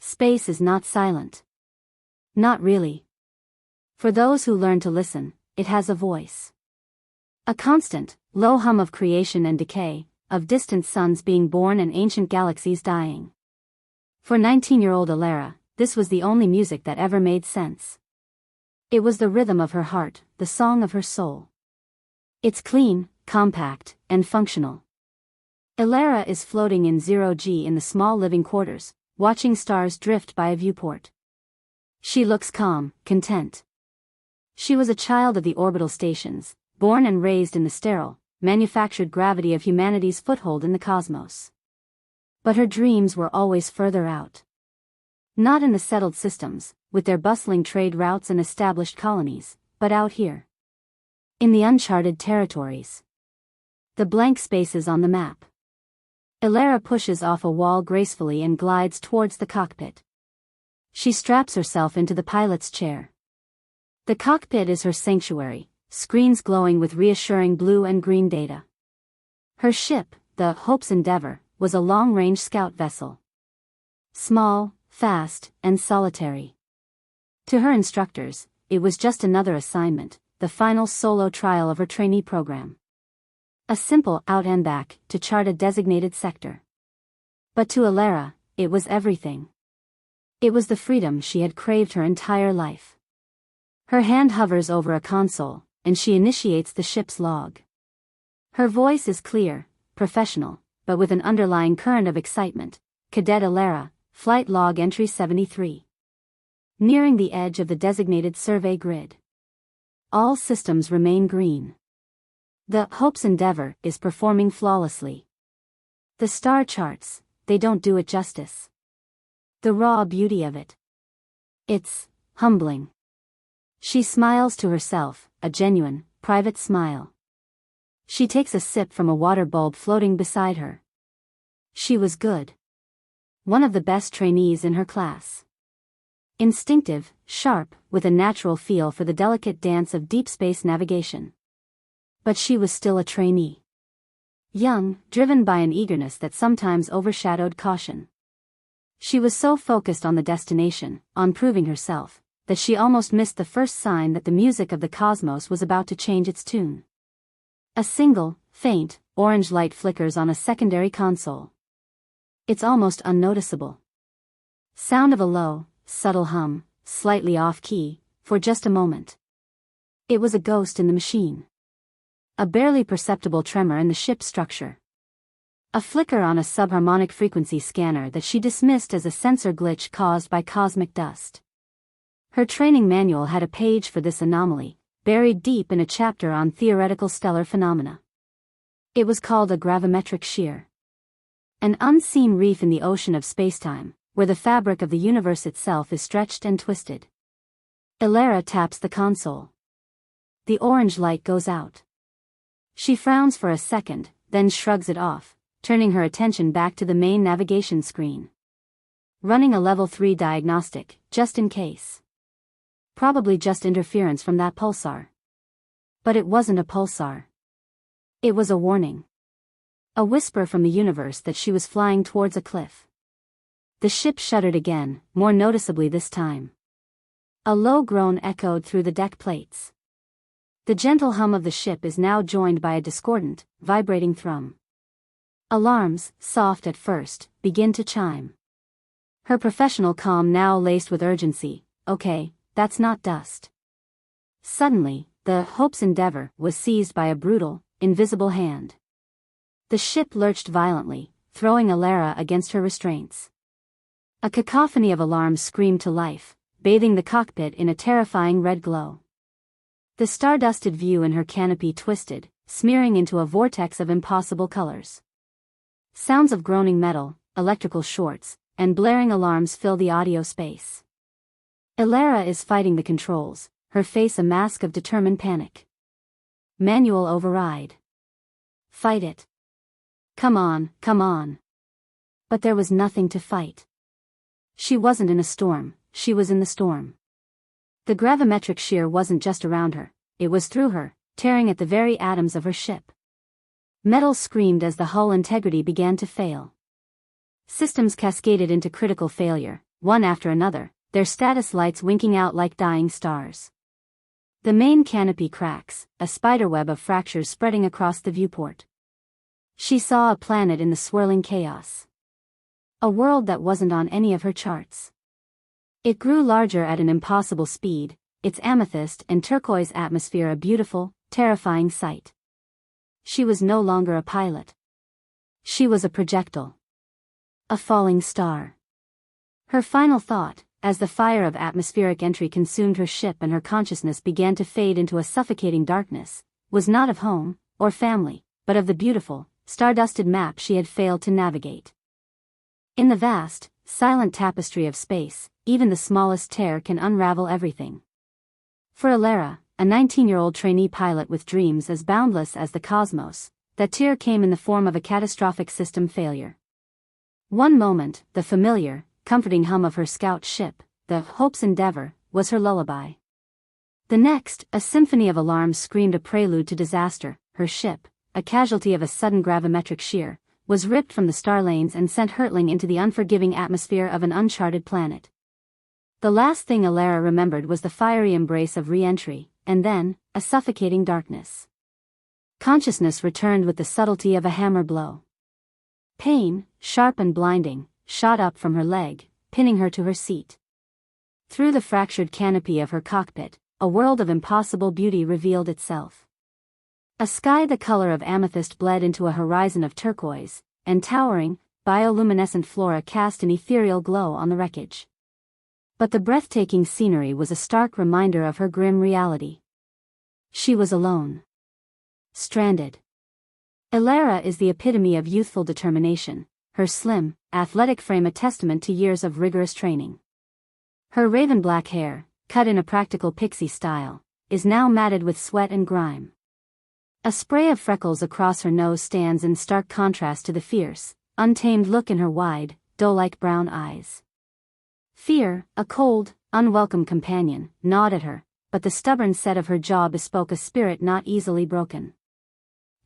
Space is not silent. Not really. For those who learn to listen, it has a voice. A constant, low hum of creation and decay, of distant suns being born and ancient galaxies dying. For 19-year-old Elara, this was the only music that ever made sense. It was the rhythm of her heart, the song of her soul. It's clean, compact, and functional. Elara is floating in 0G in the small living quarters, watching stars drift by a viewport. She looks calm, content. She was a child of the orbital stations, born and raised in the sterile, manufactured gravity of humanity's foothold in the cosmos. But her dreams were always further out. Not in the settled systems, with their bustling trade routes and established colonies, but out here. In the uncharted territories. The blank spaces on the map. Elara pushes off a wall gracefully and glides towards the cockpit. She straps herself into the pilot's chair. The cockpit is her sanctuary, screens glowing with reassuring blue and green data. Her ship, the Hope's Endeavor, was a long-range scout vessel. Small, fast, and solitary. To her instructors, it was just another assignment, the final solo trial of her trainee program. A simple out and back to chart a designated sector. But to Elara, it was everything. It was the freedom she had craved her entire life. Her hand hovers over a console, and she initiates the ship's log. Her voice is clear, professional, but with an underlying current of excitement. Cadet Elara, Flight Log Entry 73. Nearing the edge of the designated survey grid. All systems remain green. The Hope's Endeavor is performing flawlessly. The star charts, they don't do it justice. The raw beauty of it. It's humbling. She smiles to herself, a genuine, private smile. She takes a sip from a water bulb floating beside her. She was good. One of the best trainees in her class. Instinctive, sharp, with a natural feel for the delicate dance of deep space navigation. But she was still a trainee. Young, driven by an eagerness that sometimes overshadowed caution. She was so focused on the destination, on proving herself, that she almost missed the first sign that the music of the cosmos was about to change its tune. A single, faint, orange light flickers on a secondary console. It's almost unnoticeable. Sound of a low, subtle hum, slightly off-key, for just a moment. It was a ghost in the machine. A barely perceptible tremor in the ship's structure. A flicker on a subharmonic frequency scanner that she dismissed as a sensor glitch caused by cosmic dust. Her training manual had a page for this anomaly, buried deep in a chapter on theoretical stellar phenomena. It was called a gravimetric shear. An unseen reef in the ocean of spacetime, where the fabric of the universe itself is stretched and twisted. Elara taps the console. The orange light goes out. She frowns for a second, then shrugs it off, turning her attention back to the main navigation screen. Running a level 3 diagnostic, just in case. Probably just interference from that pulsar. But it wasn't a pulsar. It was a warning. A whisper from the universe that she was flying towards a cliff. The ship shuddered again, more noticeably this time. A low groan echoed through the deck plates. The gentle hum of the ship is now joined by a discordant, vibrating thrum. Alarms, soft at first, begin to chime. Her professional calm now laced with urgency. Okay, that's not dust. Suddenly, the Hope's Endeavor was seized by a brutal, invisible hand. The ship lurched violently, throwing Elara against her restraints. A cacophony of alarms screamed to life, bathing the cockpit in a terrifying red glow. The star-dusted view in her canopy twisted, smearing into a vortex of impossible colors. Sounds of groaning metal, electrical shorts, and blaring alarms fill the audio space. Elara is fighting the controls, her face a mask of determined panic. Manual override. Fight it. Come on, come on. But there was nothing to fight. She wasn't in a storm, she was in the storm. The gravimetric shear wasn't just around her, it was through her, tearing at the very atoms of her ship. Metal screamed as the hull integrity began to fail. Systems cascaded into critical failure, one after another, their status lights winking out like dying stars. The main canopy cracks, a spiderweb of fractures spreading across the viewport. She saw a planet in the swirling chaos. A world that wasn't on any of her charts. It grew larger at an impossible speed, its amethyst and turquoise atmosphere a beautiful, terrifying sight. She was no longer a pilot. She was a projectile. A falling star. Her final thought, as the fire of atmospheric entry consumed her ship and her consciousness began to fade into a suffocating darkness, was not of home, or family, but of the beautiful, star-dusted map she had failed to navigate. In the vast, silent tapestry of space, even the smallest tear can unravel everything. For Elara, a 19-year-old trainee pilot with dreams as boundless as the cosmos, that tear came in the form of a catastrophic system failure. One moment, the familiar, comforting hum of her scout ship, the Hope's Endeavor, was her lullaby. The next, a symphony of alarms screamed a prelude to disaster. Her ship, a casualty of a sudden gravimetric shear, was ripped from the star lanes and sent hurtling into the unforgiving atmosphere of an uncharted planet. The last thing Elara remembered was the fiery embrace of re-entry, and then, a suffocating darkness. Consciousness returned with the subtlety of a hammer blow. Pain, sharp and blinding, shot up from her leg, pinning her to her seat. Through the fractured canopy of her cockpit, a world of impossible beauty revealed itself. A sky the color of amethyst bled into a horizon of turquoise, and towering, bioluminescent flora cast an ethereal glow on the wreckage. But the breathtaking scenery was a stark reminder of her grim reality. She was alone. Stranded. Elara is the epitome of youthful determination, her slim, athletic frame a testament to years of rigorous training. Her raven-black hair, cut in a practical pixie style, is now matted with sweat and grime. A spray of freckles across her nose stands in stark contrast to the fierce, untamed look in her wide, doe-like brown eyes. Fear, a cold, unwelcome companion, gnawed at her, but the stubborn set of her jaw bespoke a spirit not easily broken.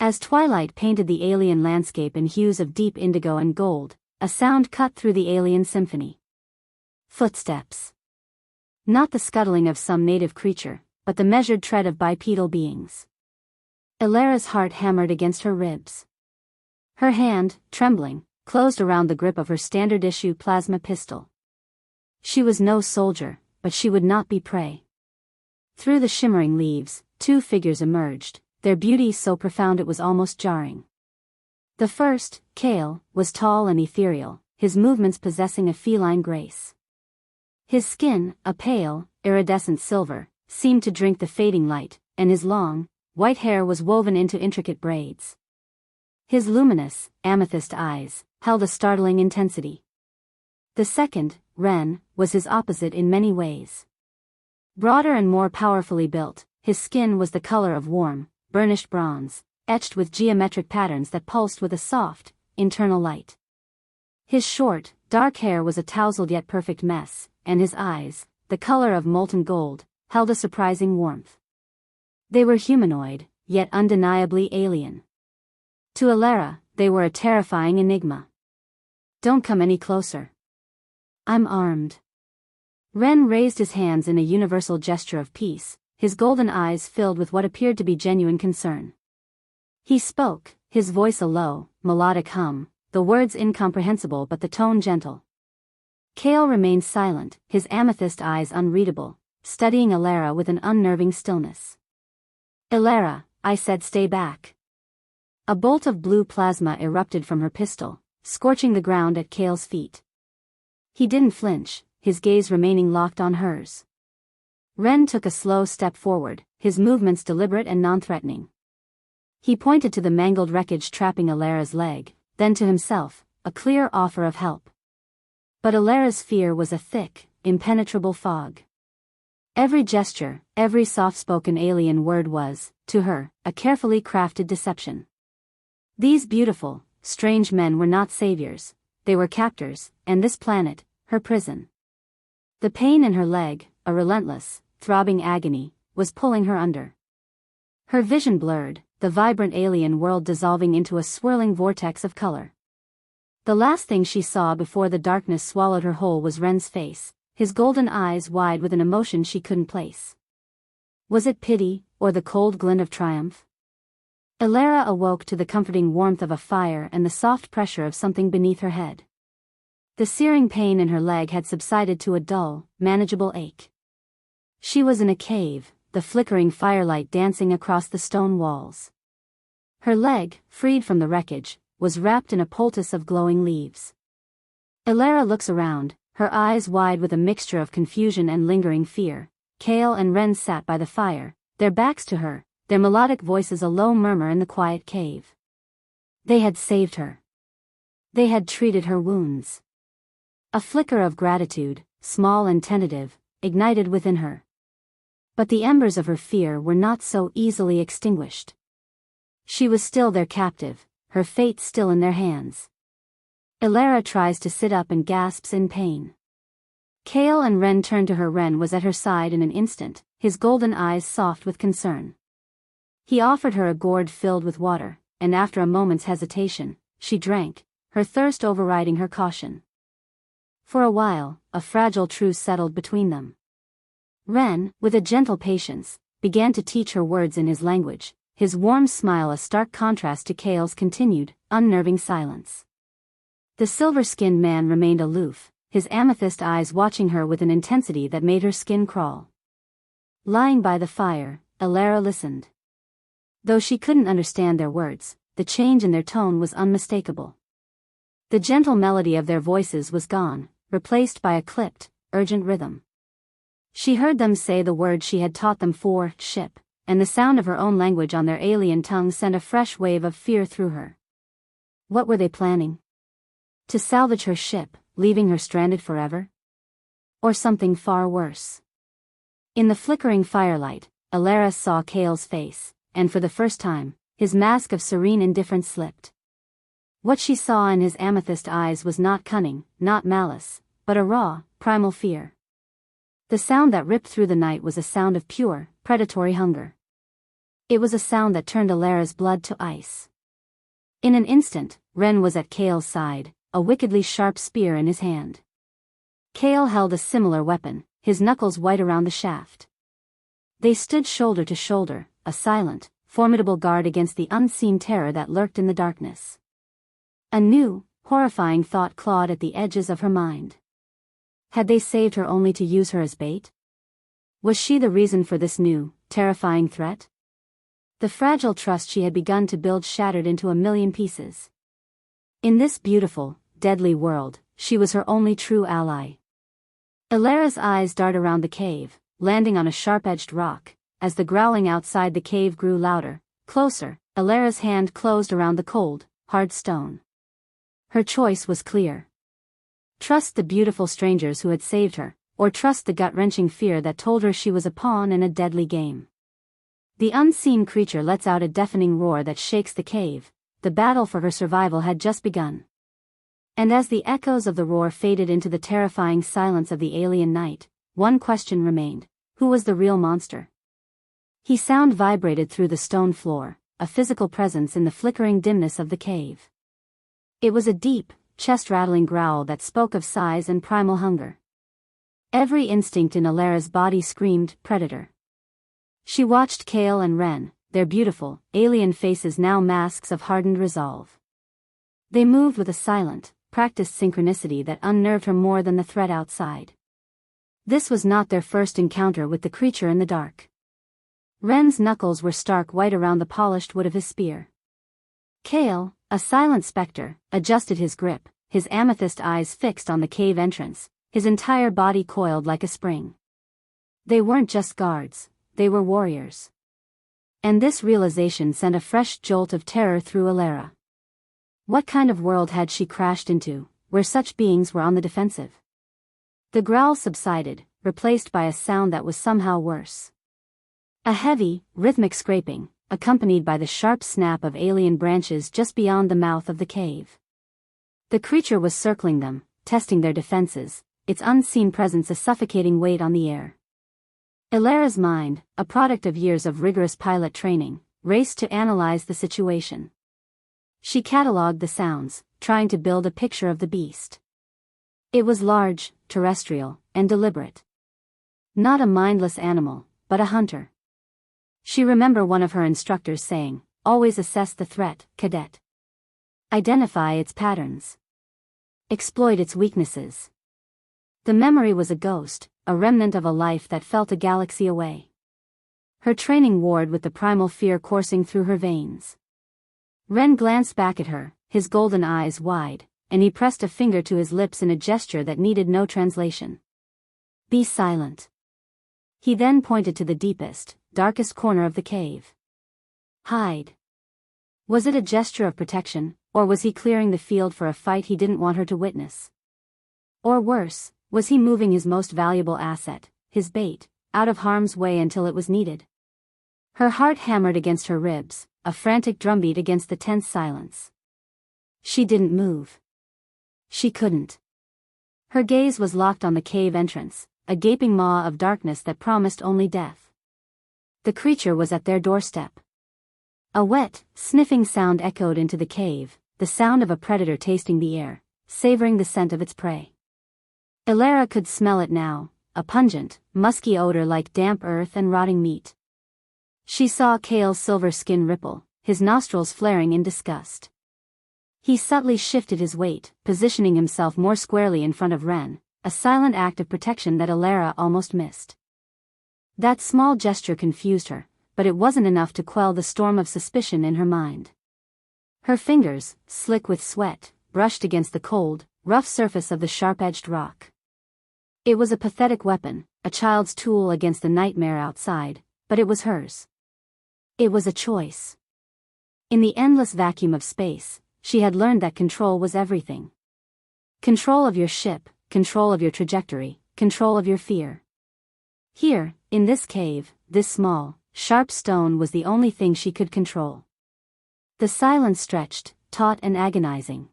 As twilight painted the alien landscape in hues of deep indigo and gold, a sound cut through the alien symphony. Footsteps. Not the scuttling of some native creature, but the measured tread of bipedal beings. Elara's heart hammered against her ribs. Her hand, trembling, closed around the grip of her standard-issue plasma pistol. She was no soldier, but she would not be prey. Through the shimmering leaves, two figures emerged, their beauty so profound it was almost jarring. The first, Kael, was tall and ethereal, his movements possessing a feline grace. His skin, a pale, iridescent silver, seemed to drink the fading light, and his long, white hair was woven into intricate braids. His luminous, amethyst eyes held a startling intensity. The second, Renn, was his opposite in many ways. Broader and more powerfully built, his skin was the color of warm, burnished bronze, etched with geometric patterns that pulsed with a soft, internal light. His short, dark hair was a tousled yet perfect mess, and his eyes, the color of molten gold, held a surprising warmth. They were humanoid, yet undeniably alien. To Elara, they were a terrifying enigma. "Don't come any closer. I'm armed." Renn raised his hands in a universal gesture of peace, his golden eyes filled with what appeared to be genuine concern. He spoke, his voice a low, melodic hum, the words incomprehensible but the tone gentle. Kael remained silent, his amethyst eyes unreadable, studying Elara with an unnerving stillness. "Elara," I said, "stay back." A bolt of blue plasma erupted from her pistol, scorching the ground at Kael's feet. He didn't flinch, his gaze remaining locked on hers. Renn took a slow step forward, his movements deliberate and non-threatening. He pointed to the mangled wreckage trapping Elara's leg, then to himself, a clear offer of help. But Elara's fear was a thick, impenetrable fog. Every gesture, every soft-spoken alien word was, to her, a carefully crafted deception. These beautiful, strange men were not saviors, they were captors, and this planet, her prison. The pain in her leg, a relentless, throbbing agony, was pulling her under. Her vision blurred, the vibrant alien world dissolving into a swirling vortex of color. The last thing she saw before the darkness swallowed her whole was Renn's face, his golden eyes wide with an emotion she couldn't place. Was it pity, or the cold glint of triumph? Elara awoke to the comforting warmth of a fire and the soft pressure of something beneath her head. The searing pain in her leg had subsided to a dull, manageable ache. She was in a cave, the flickering firelight dancing across the stone walls. Her leg, freed from the wreckage, was wrapped in a poultice of glowing leaves. Elara looks around, her eyes wide with a mixture of confusion and lingering fear. Kael and Renn sat by the fire, their backs to her, their melodic voices a low murmur in the quiet cave. They had saved her. They had treated her wounds. A flicker of gratitude, small and tentative, ignited within her. But the embers of her fear were not so easily extinguished. She was still their captive, her fate still in their hands. Elara tries to sit up and gasps in pain. Kael and Renn turn to her. Renn was at her side in an instant, his golden eyes soft with concern. He offered her a gourd filled with water, and after a moment's hesitation, she drank, her thirst overriding her caution. For a while, a fragile truce settled between them. Renn, with a gentle patience, began to teach her words in his language, his warm smile a stark contrast to Kael's continued, unnerving silence. The silver-skinned man remained aloof, his amethyst eyes watching her with an intensity that made her skin crawl. Lying by the fire, Elara listened. Though she couldn't understand their words, the change in their tone was unmistakable. The gentle melody of their voices was gone, replaced by a clipped, urgent rhythm. She heard them say the words she had taught them for ship, and the sound of her own language on their alien tongue sent a fresh wave of fear through her. What were they planning? To salvage her ship, leaving her stranded forever? Or something far worse? In the flickering firelight, Elara saw Kael's face, and for the first time, his mask of serene indifference slipped. What she saw in his amethyst eyes was not cunning, not malice, but a raw, primal fear. The sound that ripped through the night was a sound of pure, predatory hunger. It was a sound that turned Elara's blood to ice. In an instant, Renn was at Kael's side, a wickedly sharp spear in his hand. Kael held a similar weapon, his knuckles white around the shaft. They stood shoulder to shoulder, a silent, formidable guard against the unseen terror that lurked in the darkness. A new, horrifying thought clawed at the edges of her mind. Had they saved her only to use her as bait? Was she the reason for this new, terrifying threat? The fragile trust she had begun to build shattered into a million pieces. In this beautiful, deadly world, she was her only true ally. Elara's eyes dart around the cave, landing on a sharp-edged rock. As the growling outside the cave grew louder, closer, Elara's hand closed around the cold, hard stone. Her choice was clear. Trust the beautiful strangers who had saved her, or trust the gut-wrenching fear that told her she was a pawn in a deadly game. The unseen creature lets out a deafening roar that shakes the cave. The battle for her survival had just begun. And as the echoes of the roar faded into the terrifying silence of the alien night, one question remained: who was the real monster? His sound vibrated through the stone floor, a physical presence in the flickering dimness of the cave. It was a deep, chest-rattling growl that spoke of size and primal hunger. Every instinct in Elara's body screamed, predator. She watched Kael and Renn, their beautiful, alien faces now masks of hardened resolve. They moved with a silent, practiced synchronicity that unnerved her more than the threat outside. This was not their first encounter with the creature in the dark. Renn's knuckles were stark white around the polished wood of his spear. Kael, a silent specter, adjusted his grip, his amethyst eyes fixed on the cave entrance, his entire body coiled like a spring. They weren't just guards, they were warriors. And this realization sent a fresh jolt of terror through Elara. What kind of world had she crashed into, where such beings were on the defensive? The growl subsided, replaced by a sound that was somehow worse. A heavy, rhythmic scraping, accompanied by the sharp snap of alien branches just beyond the mouth of the cave. The creature was circling them, testing their defenses, its unseen presence a suffocating weight on the air. Elara's mind, a product of years of rigorous pilot training, raced to analyze the situation. She catalogued the sounds, trying to build a picture of the beast. It was large, terrestrial, and deliberate. Not a mindless animal, but a hunter. She remembered one of her instructors saying, "Always assess the threat, cadet. Identify its patterns. Exploit its weaknesses." The memory was a ghost, a remnant of a life that felt a galaxy away. Her training warred with the primal fear coursing through her veins. Renn glanced back at her, his golden eyes wide, and he pressed a finger to his lips in a gesture that needed no translation. "Be silent." He then pointed to the deepest, darkest corner of the cave. "Hide." Was it a gesture of protection, or was he clearing the field for a fight he didn't want her to witness? Or worse, was he moving his most valuable asset, his bait, out of harm's way until it was needed? Her heart hammered against her ribs, a frantic drumbeat against the tense silence. She didn't move. She couldn't. Her gaze was locked on the cave entrance, a gaping maw of darkness that promised only death. The creature was at their doorstep. A wet, sniffing sound echoed into the cave, the sound of a predator tasting the air, savoring the scent of its prey. Elara could smell it now, a pungent, musky odor like damp earth and rotting meat. She saw Kael's silver skin ripple, his nostrils flaring in disgust. He subtly shifted his weight, positioning himself more squarely in front of Renn, a silent act of protection that Elara almost missed. That small gesture confused her, but it wasn't enough to quell the storm of suspicion in her mind. Her fingers, slick with sweat, brushed against the cold, rough surface of the sharp-edged rock. It was a pathetic weapon, a child's tool against the nightmare outside, but it was hers. It was a choice. In the endless vacuum of space, she had learned that control was everything. Control of your ship, control of your trajectory, control of your fear. Here, in this cave, this small, sharp stone was the only thing she could control. The silence stretched, taut and agonizing.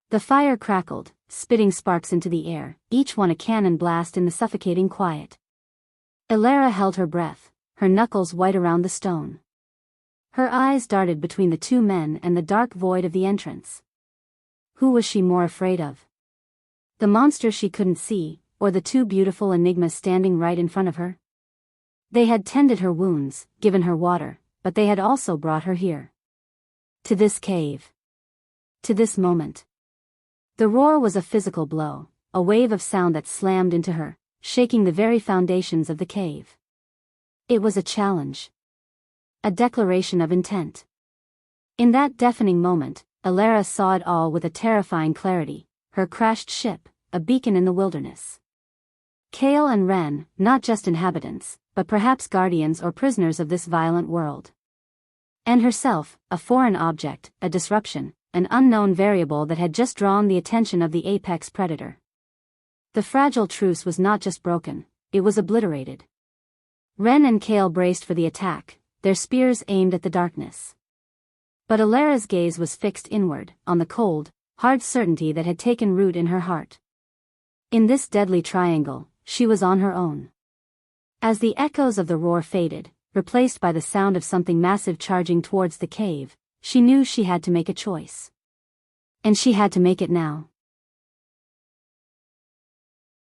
The fire crackled, spitting sparks into the air, each one a cannon blast in the suffocating quiet. Elara held her breath, her knuckles white around the stone. Her eyes darted between the two men and the dark void of the entrance. Who was she more afraid of? The monster she couldn't see, or the two beautiful enigmas standing right in front of her? They had tended her wounds, given her water, but they had also brought her here. To this cave. To this moment. The roar was a physical blow, a wave of sound that slammed into her, shaking the very foundations of the cave. It was a challenge. A declaration of intent. In that deafening moment, Elara saw it all with a terrifying clarity, her crashed ship, a beacon in the wilderness. Kael and Renn, not just inhabitants, but perhaps guardians or prisoners of this violent world. And herself, a foreign object, a disruption, an unknown variable that had just drawn the attention of the apex predator. The fragile truce was not just broken, it was obliterated. Renn and Kael braced for the attack, their spears aimed at the darkness. But Elara's gaze was fixed inward, on the cold, hard certainty that had taken root in her heart. In this deadly triangle, she was on her own. As the echoes of the roar faded, replaced by the sound of something massive charging towards the cave, she knew she had to make a choice. And she had to make it now.